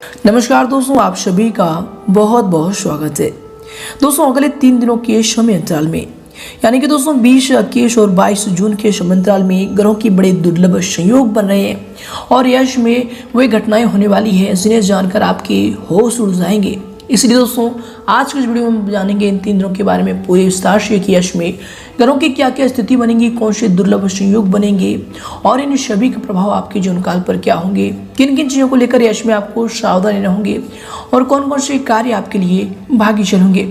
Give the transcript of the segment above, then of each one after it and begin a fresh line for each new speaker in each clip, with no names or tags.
नमस्कार दोस्तों, आप सभी का बहुत बहुत स्वागत है। दोस्तों, अगले 3 दिनों के समय अंतराल में यानी कि दोस्तों 20, 21 और 22 जून के समय अंतराल में ग्रहों की बड़े दुर्लभ संयोग बन रहे हैं और यश में वे घटनाएं होने वाली हैं जिन्हें जानकर आपके होश उड़ जाएंगे। इसलिए दोस्तों आज के इस वीडियो में हम जानेंगे इन 3 दिनों के बारे में पूरे विस्तार से कि यश में ग्रहों की क्या क्या स्थिति बनेगी, कौन से दुर्लभ संयोग बनेंगे और इन सभी के प्रभाव आपके जीवन काल पर क्या होंगे, किन किन चीज़ों को लेकर यश में आपको सावधान रहना होंगे और कौन कौन से कार्य आपके लिए भाग्यशाल होंगे,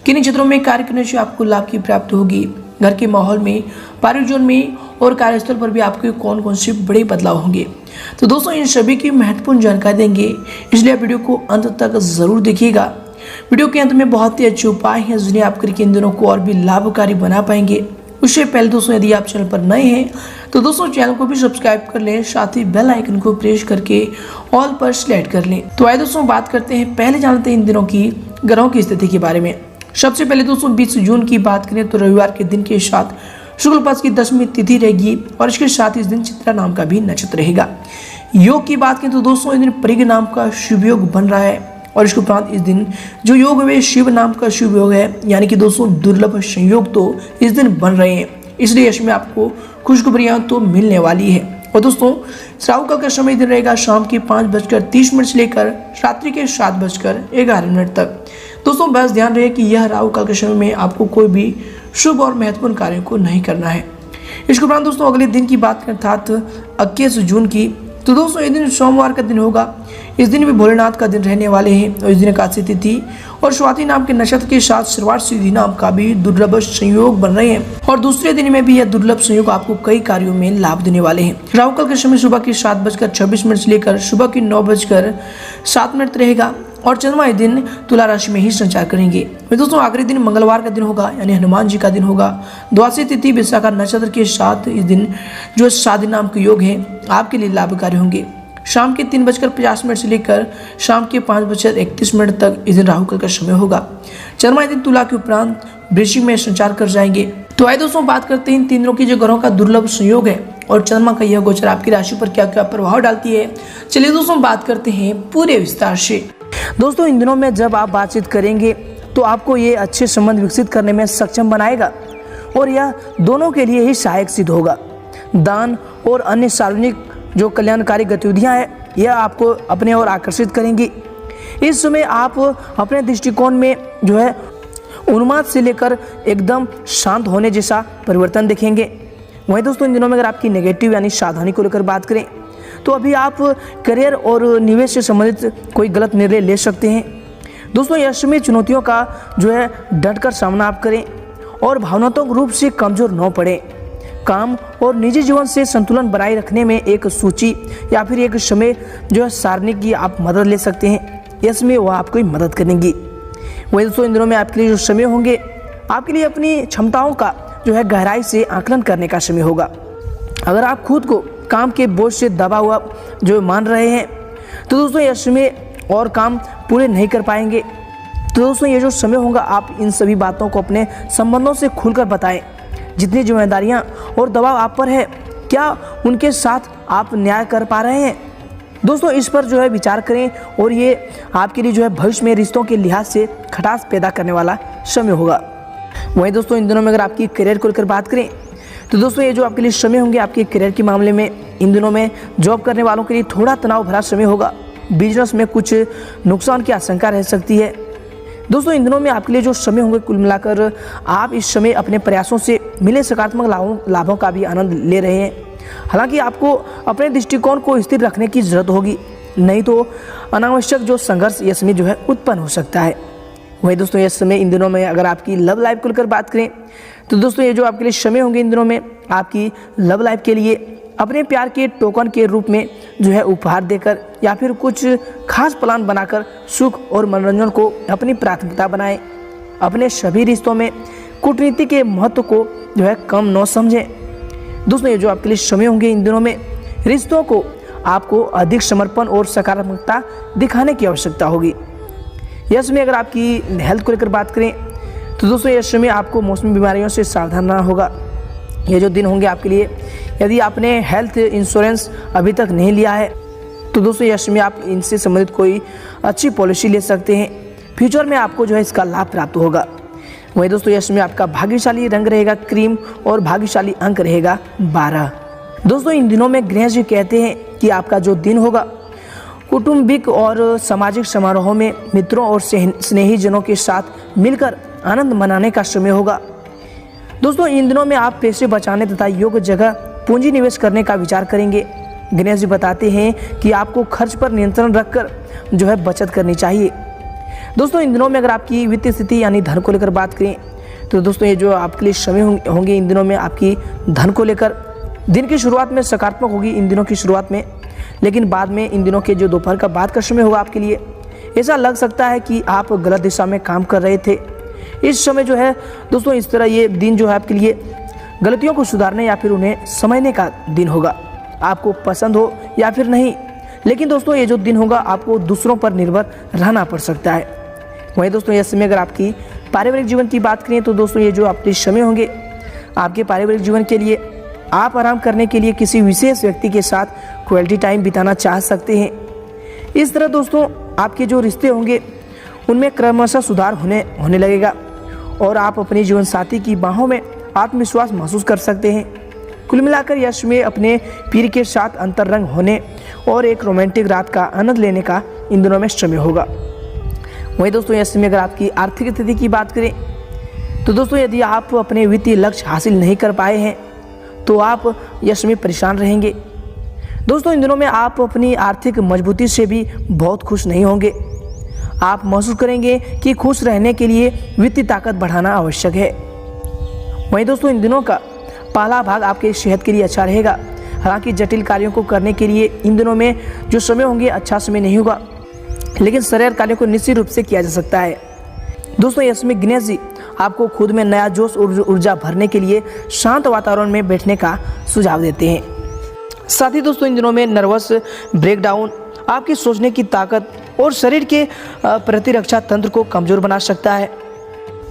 किन क्षेत्रों में कार्य करने से आपको लाभ की प्राप्ति होगी, घर के माहौल में, पारिवारिक जीवन में और कार्यस्थल पर भी आपके कौन कौन से बड़े बदलाव होंगे। तो दोस्तों इन सभी की महत्वपूर्ण जानकारी देंगे, इसलिए आप वीडियो को अंत तक जरूर देखिएगा। वीडियो के अंत में बहुत ही अच्छे उपाय हैं जिन्हें आप करके इन दिनों को और भी लाभकारी बना पाएंगे। उससे पहले दोस्तों यदि आप चैनल पर नए हैं तो दोस्तों चैनल को भी सब्सक्राइब कर लें, साथ ही बेल आइकन को प्रेस करके ऑल पर सिलेक्ट कर लें। तो आइए दोस्तों बात करते हैं, पहले जानते हैं इन दिनों की ग्रहों की स्थिति के बारे में। सबसे पहले दोस्तों 20 जून की बात करें तो रविवार के दिन के साथ शुक्ल पक्ष की 10वीं तिथि रहेगी और इसके साथ इस दिन चित्रा नाम का भी नक्षत्र रहेगा। योग की बात करें तो दोस्तों इस दिन परिग नाम का शुभ योग बन रहा है और इसके उपरांत इस दिन जो योग है शिव नाम का शुभ योग है, यानी कि दोस्तों दुर्लभ संयोग तो इस दिन बन रहे हैं, इसलिए इसमें आपको खुशखबरियां तो मिलने वाली है। और दोस्तों राहु काल का समय दिन रहेगा शाम के 5:30 से लेकर रात्रि के 7:11 तक। दोस्तों बस ध्यान रहे कि यह राहु काल के समय में आपको कोई भी शुभ और महत्वपूर्ण कार्य को नहीं करना है। इसके उपरांत दोस्तों अगले दिन की बात करें अर्थात 21 जून की, तो दोस्तों ये दिन सोमवार का दिन होगा। इस दिन भी भोलेनाथ का दिन रहने वाले हैं और इस दिन एकादशी तिथि और स्वाति नाम के नक्षत्र के साथ श्रवण सिद्धि नाम का भी दुर्लभ संयोग बन रहे हैं और दूसरे दिन में भी यह दुर्लभ संयोग आपको कई कार्यों में लाभ देने वाले हैं। राहु काल के समय सुबह के 7:26 से लेकर सुबह के 9:07 रहेगा और चंद्रमा इस दिन तुला राशि में ही संचार करेंगे। दोस्तों आखिरी दिन मंगलवार का दिन होगा, यानी हनुमान जी का दिन होगा। द्वादशी तिथि विशाखा नक्षत्र के साथ इस दिन जो शादी नाम के योग है आपके लिए लाभकारी होंगे। शाम के 3:50 से लेकर शाम के 5:31 तक इस दिन राहु काल का समय होगा। चंद्रमा इस दिन तुला के उपरांत वृश्चिक में संचार कर जाएंगे। तो आइए दोस्तों बात करते हैं इन 3 दिनों की जो ग्रहों का दुर्लभ संयोग है और चंद्रमा का यह गोचर आपकी राशि पर क्या क्या प्रभाव डालती है। चलिए दोस्तों बात करते हैं पूरे विस्तार से। दोस्तों इन दिनों में जब आप बातचीत करेंगे तो आपको ये अच्छे संबंध विकसित करने में सक्षम बनाएगा और यह दोनों के लिए ही सहायक सिद्ध होगा। दान और अन्य सार्वजनिक जो कल्याणकारी गतिविधियां हैं यह आपको अपने ओर आकर्षित करेंगी। इस समय आप अपने दृष्टिकोण में जो है उन्माद से लेकर एकदम शांत होने जैसा परिवर्तन देखेंगे। वहीं दोस्तों इन दिनों में अगर आपकी नेगेटिव यानी सावधानी को लेकर बात करें तो अभी आप करियर और निवेश से संबंधित कोई गलत निर्णय ले सकते हैं। दोस्तों यश में चुनौतियों का जो है डटकर सामना आप करें और भावनात्मक रूप से कमजोर न पड़ें। काम और निजी जीवन से संतुलन बनाए रखने में एक सूची या फिर एक समय जो है सारणी की आप मदद ले सकते हैं, इसमें वह आपको मदद करेंगी। वही दोस्तों इन दिनों में आपके लिए जो समय होंगे आपके लिए अपनी क्षमताओं का जो है गहराई से आकलन करने का समय होगा। अगर आप खुद को काम के बोझ से दबा हुआ जो मान रहे हैं तो दोस्तों यह समय और काम पूरे नहीं कर पाएंगे। तो दोस्तों ये जो समय होगा आप इन सभी बातों को अपने संबंधों से खुलकर बताएं। जितनी जिम्मेदारियां और दबाव आप पर है क्या उनके साथ आप न्याय कर पा रहे हैं। दोस्तों इस पर जो है विचार करें और ये आपके लिए जो है भविष्य में रिश्तों के लिहाज से खटास पैदा करने वाला समय होगा। वहीं दोस्तों इन दिनों में अगर आपकी करियर को लेकर बात करें तो दोस्तों ये जो आपके लिए समय होंगे आपके करियर के मामले में इन दिनों में जॉब करने वालों के लिए थोड़ा तनाव भरा समय होगा। बिजनेस में कुछ नुकसान की आशंका रह सकती है। दोस्तों इन दिनों में आपके लिए जो समय होंगे कुल मिलाकर आप इस समय अपने प्रयासों से मिले सकारात्मक लाभों का भी आनंद ले रहे हैं। हालांकि आपको अपने दृष्टिकोण को स्थिर रखने की जरूरत होगी, नहीं तो अनावश्यक जो संघर्ष ये समय जो है उत्पन्न हो सकता है। वही दोस्तों ये समय इन दिनों में अगर आपकी लव लाइफ को लेकर बात करें तो दोस्तों ये जो आपके लिए समय होंगे इन दिनों में आपकी लव लाइफ के लिए अपने प्यार के टोकन के रूप में जो है उपहार देकर या फिर कुछ खास प्लान बनाकर सुख और मनोरंजन को अपनी प्राथमिकता बनाएं। अपने सभी रिश्तों में कूटनीति के महत्व को जो है कम न समझें। दोस्तों ये जो आपके लिए समय होंगे इन दिनों में रिश्तों को आपको अधिक समर्पण और सकारात्मकता दिखाने की आवश्यकता होगी। यह समय अगर आपकी हेल्थ को लेकर बात करें तो दोस्तों यह समय आपको मौसमी बीमारियों से सावधान रहना होगा। ये जो दिन होंगे आपके लिए, यदि आपने हेल्थ इंश्योरेंस अभी तक नहीं लिया है तो दोस्तों यश में आप इनसे संबंधित कोई अच्छी पॉलिसी ले सकते हैं, फ्यूचर में आपको जो है इसका लाभ प्राप्त होगा। वहीं दोस्तों यश में आपका भाग्यशाली रंग रहेगा क्रीम और भाग्यशाली अंक रहेगा 12। दोस्तों इन दिनों में गणेश जी कहते हैं कि आपका जो दिन होगा कौटुंबिक और सामाजिक समारोहों में मित्रों और स्नेहीजनों के साथ मिलकर आनंद मनाने का समय होगा। दोस्तों इन दिनों में आप पैसे बचाने तथा योग्य जगह पूंजी निवेश करने का विचार करेंगे। गणेश जी बताते हैं कि आपको खर्च पर नियंत्रण रखकर जो है बचत करनी चाहिए। दोस्तों इन दिनों में अगर आपकी वित्तीय स्थिति यानी धन को लेकर बात करें तो दोस्तों ये जो आपके लिए समय होंगे इन दिनों में आपकी धन को लेकर, दिन की शुरुआत में सकारात्मक होगी इन दिनों की शुरुआत में, लेकिन बाद में इन दिनों के जो दोपहर का बाद का समय होगा आपके लिए ऐसा लग सकता है कि आप गलत दिशा में काम कर रहे थे। इस समय जो है दोस्तों इस तरह ये दिन जो है आपके लिए गलतियों को सुधारने या फिर उन्हें समझने का दिन होगा, आपको पसंद हो या फिर नहीं। लेकिन दोस्तों ये जो दिन होगा आपको दूसरों पर निर्भर रहना पड़ सकता है। वहीं दोस्तों यह समय अगर आपकी पारिवारिक जीवन की बात करें तो दोस्तों ये जो आपके समय होंगे आपके पारिवारिक जीवन के लिए आप आराम करने के लिए किसी विशेष व्यक्ति के साथ क्वालिटी टाइम बिताना चाह सकते हैं। इस तरह दोस्तों आपके जो रिश्ते होंगे उनमें क्रमशः सुधार होने लगेगा और आप अपने जीवन साथी की बाहों में आत्मविश्वास महसूस कर सकते हैं। कुल मिलाकर यश में अपने पीर के साथ अंतरंग होने और एक रोमांटिक रात का आनंद लेने का इन दिनों में समय होगा। वहीं दोस्तों यश में अगर आपकी आर्थिक स्थिति की बात करें तो दोस्तों यदि आप अपने वित्तीय लक्ष्य हासिल नहीं कर पाए हैं तो आप यश में परेशान रहेंगे। दोस्तों इन दिनों में आप अपनी आर्थिक मजबूती से भी बहुत खुश नहीं होंगे। आप महसूस करेंगे कि खुश रहने के लिए वित्तीय ताकत बढ़ाना आवश्यक है। वहीं दोस्तों इन दिनों का पहला भाग आपके सेहत के लिए अच्छा रहेगा। हालांकि जटिल कार्यों को करने के लिए इन दिनों में जो समय होंगे अच्छा समय नहीं होगा, लेकिन सरल कार्यों को निश्चित रूप से किया जा सकता है। दोस्तों इसमें गणेश जी आपको खुद में नया जोश और ऊर्जा भरने के लिए शांत वातावरण में बैठने का सुझाव देते हैं। साथ ही दोस्तों इन दिनों में नर्वस ब्रेकडाउन आपकी सोचने की ताकत और शरीर के प्रतिरक्षा तंत्र को कमजोर बना सकता है।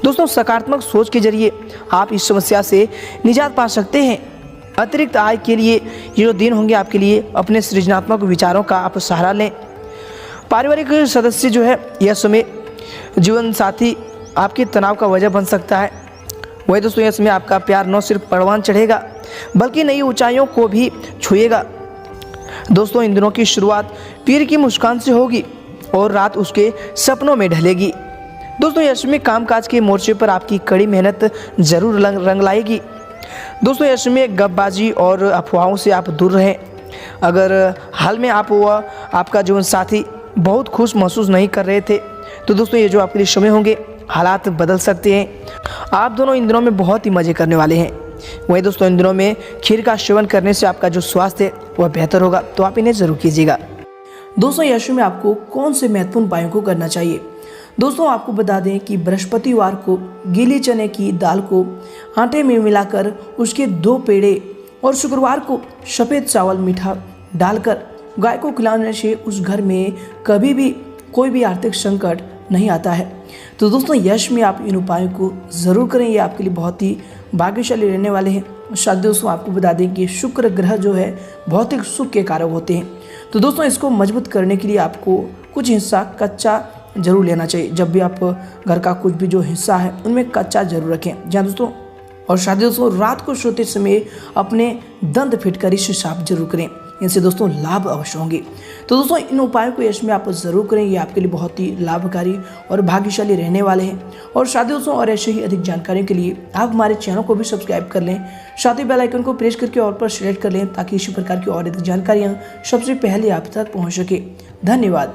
दोस्तों सकारात्मक सोच के जरिए आप इस समस्या से निजात पा सकते हैं। अतिरिक्त आय के लिए ये जो दिन होंगे आपके लिए अपने सृजनात्मक विचारों का आप सहारा लें। पारिवारिक सदस्य जो है यह समय जीवन साथी आपके तनाव का वजह बन सकता है। वही दोस्तों इसमें आपका प्यार न सिर्फ परवान चढ़ेगा बल्कि नई ऊंचाइयों को भी छुएगा। दोस्तों इन दिनों की शुरुआत पीर की मुस्कान से होगी और रात उसके सपनों में ढलेगी। दोस्तों यश में कामकाज के मोर्चे पर आपकी कड़ी मेहनत जरूर रंग लाएगी। दोस्तों यश में गपबाजी और अफवाहों से आप दूर रहें। अगर हाल में आप व आपका जीवन साथी बहुत खुश महसूस नहीं कर रहे थे तो दोस्तों ये जो आपके लिए समय होंगे हालात बदल सकते हैं। आप दोनों इन दिनों में बहुत ही मज़े करने वाले हैं। वहीं दोस्तों इन दिनों में खीर का सेवन करने से आपका जो स्वास्थ्य है वह बेहतर होगा, तो आप इन्हें जरूर कीजिएगा। दोस्तों यश में आपको कौन से महत्वपूर्ण उपायों को करना चाहिए? दोस्तों आपको बता दें कि बृहस्पतिवार को गीले चने की दाल को आटे में मिलाकर उसके 2 पेड़े और शुक्रवार को सफ़ेद चावल मीठा डालकर गाय को खिलाने से उस घर में कभी भी कोई भी आर्थिक संकट नहीं आता है। तो दोस्तों यश में आप इन उपायों को ज़रूर करें, ये आपके लिए बहुत ही भाग्यशाली रहने वाले हैं। साथ दोस्तों आपको बता दें कि शुक्र ग्रह जो है भौतिक सुख के कारक होते हैं। तो दोस्तों इसको मजबूत करने के लिए आपको कुछ हिस्सा कच्चा जरूर लेना चाहिए। जब भी आप घर का कुछ भी जो हिस्सा है उनमें कच्चा जरूर रखें। जहाँ दोस्तों और साथ दोस्तों रात को सोते समय अपने दंत फिटकरी से साफ जरूर करें, इनसे दोस्तों लाभ अवश्य होंगे। तो दोस्तों इन उपायों को यश में आप जरूर करें, ये आपके लिए बहुत ही लाभकारी और भाग्यशाली रहने वाले हैं। और साथ दोस्तों और ऐसे ही अधिक जानकारी के लिए आप हमारे चैनल को भी सब्सक्राइब कर लें, साथ ही बेल आइकन को प्रेस करके ऑल पर सेलेक्ट कर लें ताकि इसी प्रकार की और अधिक जानकारियाँ सबसे पहले आप तक पहुँच सके। धन्यवाद।